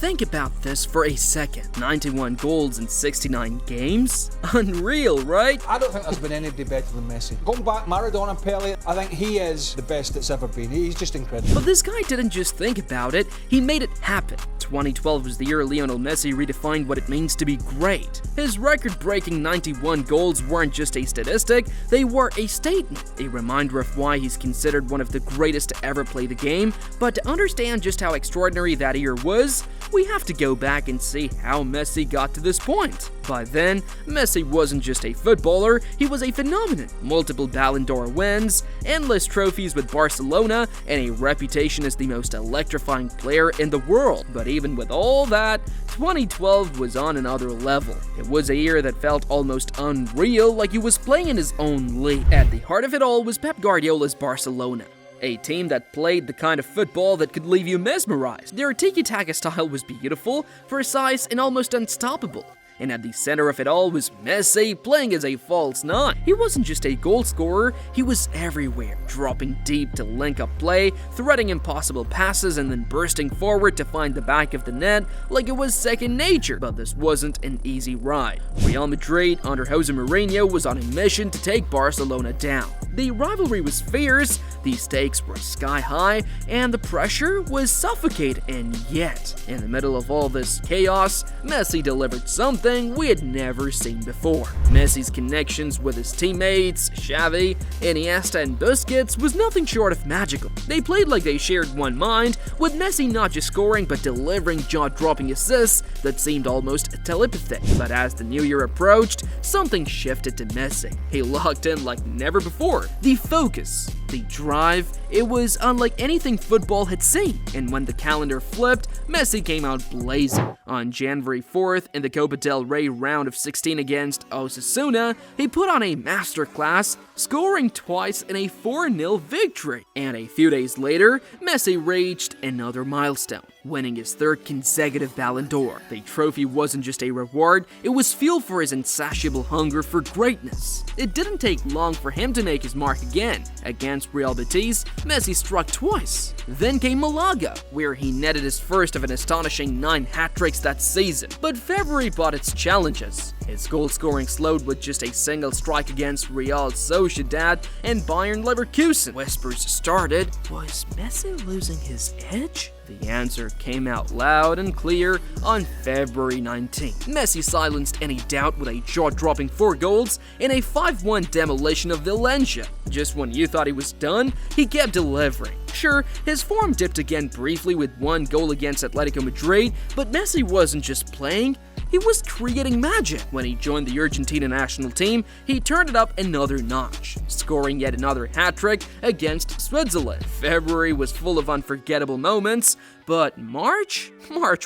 think about this for a second. 91 goals in 69 games? Unreal, right? I don't think there's been anybody better than Messi. Going back, Maradona and Pele, I think he is the best that's ever been. He's just incredible. But this guy didn't just think about it, he made it happen. 2012 was the year Lionel Messi redefined what it means to be great. His record-breaking 91 goals weren't just a statistic, they were a statement, a reminder of why he's considered one of the greatest to ever play the game. But to understand just how extraordinary that year was, we have to go back and see how Messi got to this point. By then, Messi wasn't just a footballer, he was a phenomenon. Multiple Ballon d'Or wins, endless trophies with Barcelona, and a reputation as the most electrifying player in the world. But even with all that, 2012 was on another level. It was a year that felt almost unreal, like he was playing in his own league. At the heart of it all was Pep Guardiola's Barcelona. A team that played the kind of football that could leave you mesmerized. Their tiki-taka style was beautiful, precise, and almost unstoppable. And at the center of it all was Messi playing as a false nine. He wasn't just a goal scorer, he was everywhere, dropping deep to link up play, threading impossible passes, and then bursting forward to find the back of the net like it was second nature. But this wasn't an easy ride. Real Madrid under Jose Mourinho was on a mission to take Barcelona down. The rivalry was fierce, the stakes were sky high, and the pressure was suffocating. And yet, in the middle of all this chaos, Messi delivered something we had never seen before. Messi's connections with his teammates, Xavi, Iniesta, and Busquets was nothing short of magical. They played like they shared one mind, with Messi not just scoring but delivering jaw-dropping assists that seemed almost telepathic. But as the new year approached, something shifted to Messi. He locked in like never before. The focus, the drive, it was unlike anything football had seen. And when the calendar flipped, Messi came out blazing. On January 4th, in the Copa del Rey round of 16 against Osasuna, he put on a masterclass, scoring twice in a 4-0 victory. And a few days later, Messi reached another milestone, winning his third consecutive Ballon d'Or. The trophy wasn't just a reward, it was fuel for his insatiable hunger for greatness. It didn't take long for him to make his mark again. Against Real Betis, Messi struck twice. Then came Malaga, where he netted his first of an astonishing 9 hat-tricks that season. But February brought its challenges. His goal-scoring slowed with just a single strike against Real Sociedad and Bayern Leverkusen. Whispers started, was Messi losing his edge? The answer came out loud and clear on February 19th. Messi silenced any doubt with a jaw-dropping 4 goals in a 5-1 demolition of Valencia. Just when you thought he was done, he kept delivering. Sure, his form dipped again briefly with 1 goal against Atletico Madrid, but Messi wasn't just playing, he was creating magic. When he joined the Argentina national team, he turned it up another notch, scoring yet another hat-trick against Switzerland. February was full of unforgettable moments, but March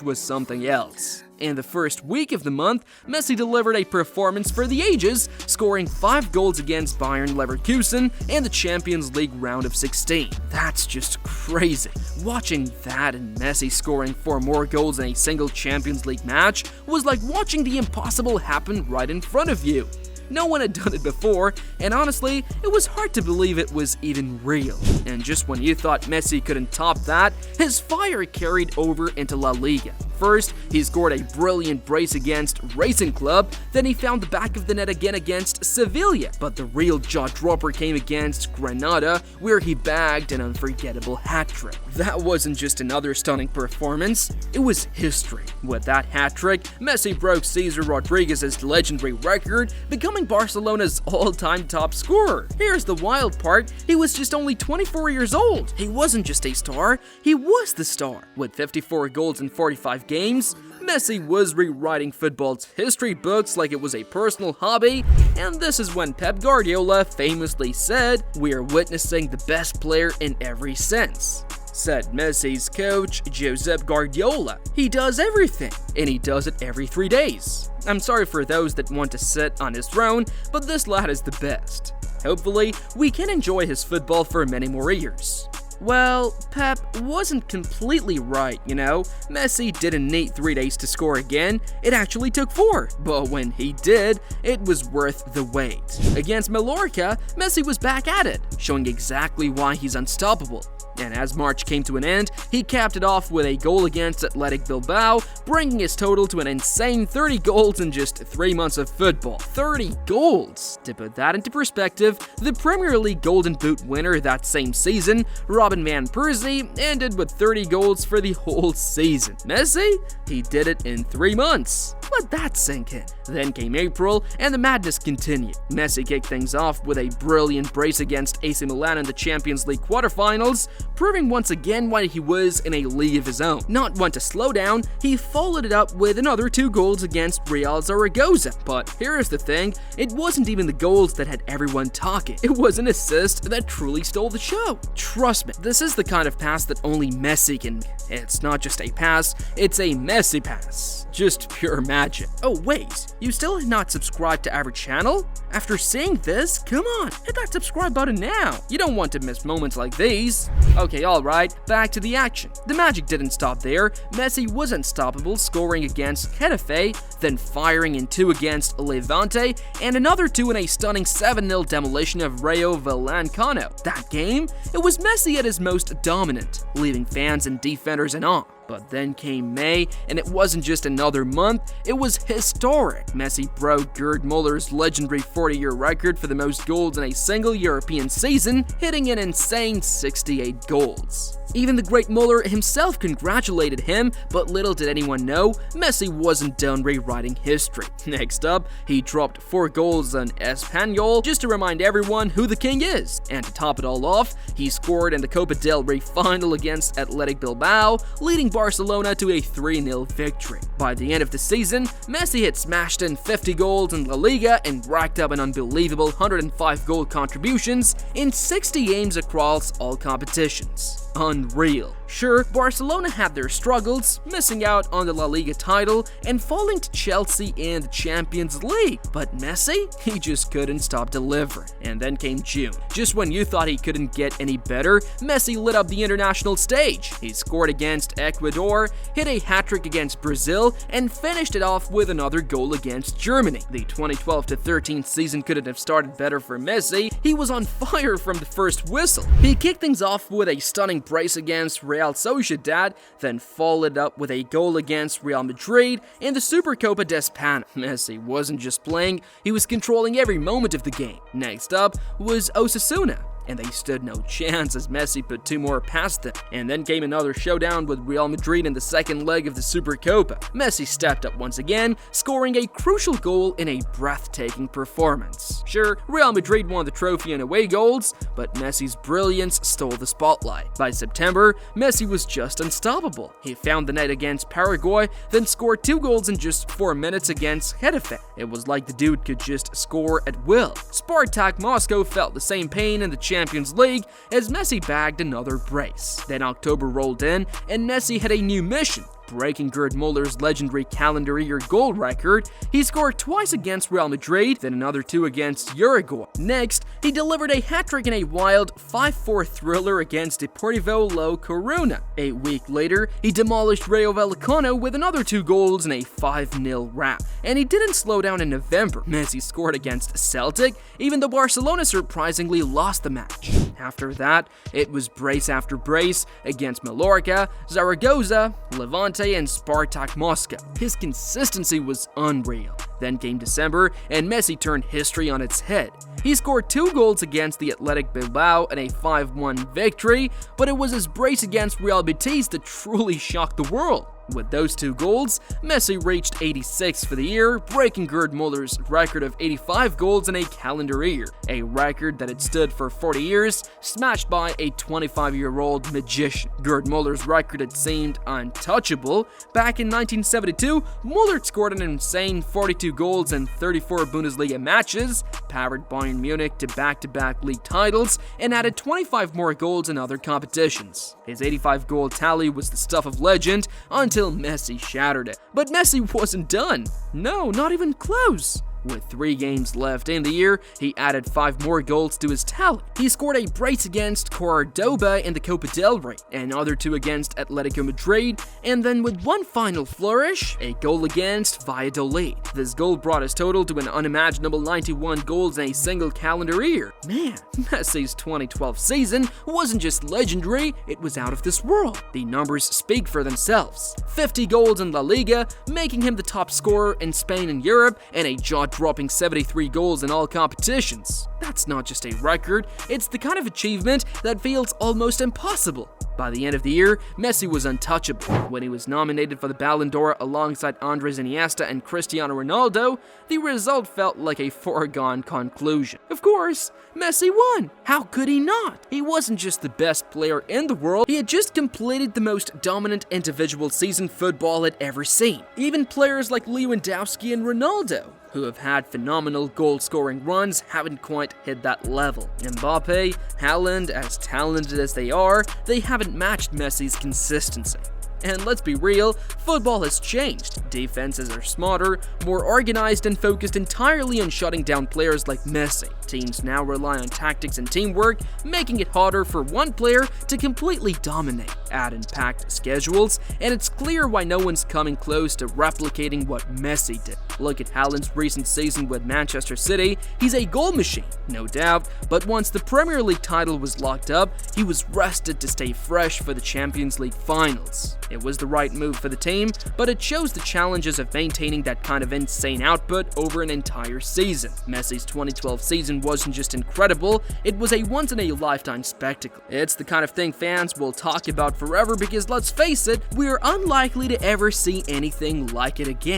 was something else. In the first week of the month, Messi delivered a performance for the ages, scoring 5 goals against Bayern Leverkusen in the Champions League round of 16. That's just crazy. Watching that and Messi scoring 4 more goals in a single Champions League match was like watching the impossible happen right in front of you. No one had done it before, and honestly, it was hard to believe it was even real. And just when you thought Messi couldn't top that, his fire carried over into La Liga. First, he scored a brilliant brace against Racing Club, then he found the back of the net again against Sevilla. But the real jaw-dropper came against Granada, where he bagged an unforgettable hat-trick. That wasn't just another stunning performance, it was history. With that hat-trick, Messi broke Cesar Rodriguez's legendary record, becoming Barcelona's all-time top scorer. Here's the wild part, he was just only 24 years old. He wasn't just a star, he was the star. With 54 goals in 45 games, Messi was rewriting football's history books like it was a personal hobby, and this is when Pep Guardiola famously said, "We're witnessing the best player in every sense." Said Messi's coach, Josep Guardiola. He does everything, and he does it every 3 days. I'm sorry for those that want to sit on his throne, but this lad is the best. Hopefully, we can enjoy his football for many more years. Well, Pep wasn't completely right, you know. Messi didn't need 3 days to score again, it actually took 4. But when he did, it was worth the wait. Against Mallorca, Messi was back at it, showing exactly why he's unstoppable. And as March came to an end, he capped it off with a goal against Athletic Bilbao, bringing his total to an insane 30 goals in just 3 months of football. 30 goals! To put that into perspective, the Premier League Golden Boot winner that same season, Robin van Persie, ended with 30 goals for the whole season. Messi? He did it in 3 months. Let that sink in. Then came April, and the madness continued. Messi kicked things off with a brilliant brace against AC Milan in the Champions League quarterfinals, proving once again why he was in a league of his own. Not one to slow down, he followed it up with another 2 goals against Real Zaragoza. But here's the thing, it wasn't even the goals that had everyone talking. It was an assist that truly stole the show. Trust me, this is the kind of pass that only Messi can make. It's not just a pass, it's a Messi pass. Just pure magic. Oh wait, you still have not subscribed to our channel? After seeing this, come on, hit that subscribe button now. You don't want to miss moments like these. Okay, alright, back to the action. The magic didn't stop there. Messi was unstoppable, scoring against Getafe, then firing in 2 against Levante, and another 2 in a stunning 7-0 demolition of Rayo Vallecano. That game, it was Messi at his most dominant, leaving fans and defenders in awe. But then came May, and it wasn't just another month, it was historic. Messi broke Gerd Muller's legendary 40-year record for the most goals in a single European season, hitting an insane 68 goals. Even the great Muller himself congratulated him, but little did anyone know, Messi wasn't done rewriting history. Next up, he dropped 4 goals on Espanyol, just to remind everyone who the king is. And to top it all off, he scored in the Copa del Rey final against Athletic Bilbao, leading Barcelona to a 3-0 victory. By the end of the season, Messi had smashed in 50 goals in La Liga and racked up an unbelievable 105 goal contributions in 60 games across all competitions. Unreal. Sure, Barcelona had their struggles, missing out on the La Liga title and falling to Chelsea in the Champions League, but Messi, he just couldn't stop delivering. And then came June. Just when you thought he couldn't get any better, Messi lit up the international stage. He scored against Ecuador, hit a hat-trick against Brazil, and finished it off with another goal against Germany. The 2012-13 season couldn't have started better for Messi. He was on fire from the first whistle. He kicked things off with a stunning brace against Real Sociedad, then followed up with a goal against Real Madrid in the Supercopa d'España. Messi wasn't just playing, he was controlling every moment of the game. Next up was Osasuna, and they stood no chance as Messi put 2 more past them. And then came another showdown with Real Madrid in the second leg of the Supercopa. Messi stepped up once again, scoring a crucial goal in a breathtaking performance. Sure, Real Madrid won the trophy in away goals, but Messi's brilliance stole the spotlight. By September, Messi was just unstoppable. He found the net against Paraguay, then scored 2 goals in just 4 minutes against Getafe. It was like the dude could just score at will. Spartak Moscow felt the same pain in the Champions League as Messi bagged another brace. Then October rolled in and Messi had a new mission. Breaking Gerd Muller's legendary calendar year goal record, he scored twice against Real Madrid, then another 2 against Uruguay. Next, he delivered a hat-trick in a wild 5-4 thriller against Deportivo La Coruña. A week later, he demolished Rayo Vallecano with another 2 goals in a 5-0 wrap. And he didn't slow down in November. Messi scored against Celtic, even though Barcelona surprisingly lost the match. After that, it was brace after brace against Mallorca, Zaragoza, Levante, and Spartak Moscow. His consistency was unreal. Then came December, and Messi turned history on its head. He scored 2 goals against the Athletic Bilbao in a 5-1 victory, but it was his brace against Real Betis that truly shocked the world. With those 2 goals, Messi reached 86 for the year, breaking Gerd Muller's record of 85 goals in a calendar year, a record that had stood for 40 years, smashed by a 25-year-old magician. Gerd Muller's record had seemed untouchable. Back in 1972, Muller scored an insane 42 goals in 34 Bundesliga matches, powered Bayern Munich to back-to-back league titles, and added 25 more goals in other competitions. His 85-goal tally was the stuff of legend until Messi shattered it. But Messi wasn't done. No, not even close. With 3 games left in the year, he added 5 more goals to his tally. He scored a brace against Cordoba in the Copa del Rey, another 2 against Atletico Madrid, and then with one final flourish, a goal against Valladolid. This goal brought his total to an unimaginable 91 goals in a single calendar year. Man, Messi's 2012 season wasn't just legendary, it was out of this world. The numbers speak for themselves. 50 goals in La Liga, making him the top scorer in Spain and Europe, and a jaw-dropping 73 goals in all competitions. That's not just a record, it's the kind of achievement that feels almost impossible. By the end of the year, Messi was untouchable. When he was nominated for the Ballon d'Or alongside Andres Iniesta and Cristiano Ronaldo, the result felt like a foregone conclusion. Of course, Messi won. How could he not? He wasn't just the best player in the world, he had just completed the most dominant individual season football had ever seen. Even players like Lewandowski and Ronaldo, who have had phenomenal goal-scoring runs, haven't quite hit that level. Mbappe, Haaland, as talented as they are, they haven't matched Messi's consistency. And let's be real, football has changed. Defenses are smarter, more organized, and focused entirely on shutting down players like Messi. Teams now rely on tactics and teamwork, making it harder for one player to completely dominate. Add in packed schedules, and it's clear why no one's coming close to replicating what Messi did. Look at Haaland's recent season with Manchester City. He's a goal machine, no doubt, but once the Premier League title was locked up, he was rested to stay fresh for the Champions League finals. It was the right move for the team, but it shows the challenges of maintaining that kind of insane output over an entire season. Messi's 2012 season wasn't just incredible, it was a once-in-a-lifetime spectacle. It's the kind of thing fans will talk about forever because, let's face it, we're unlikely to ever see anything like it again.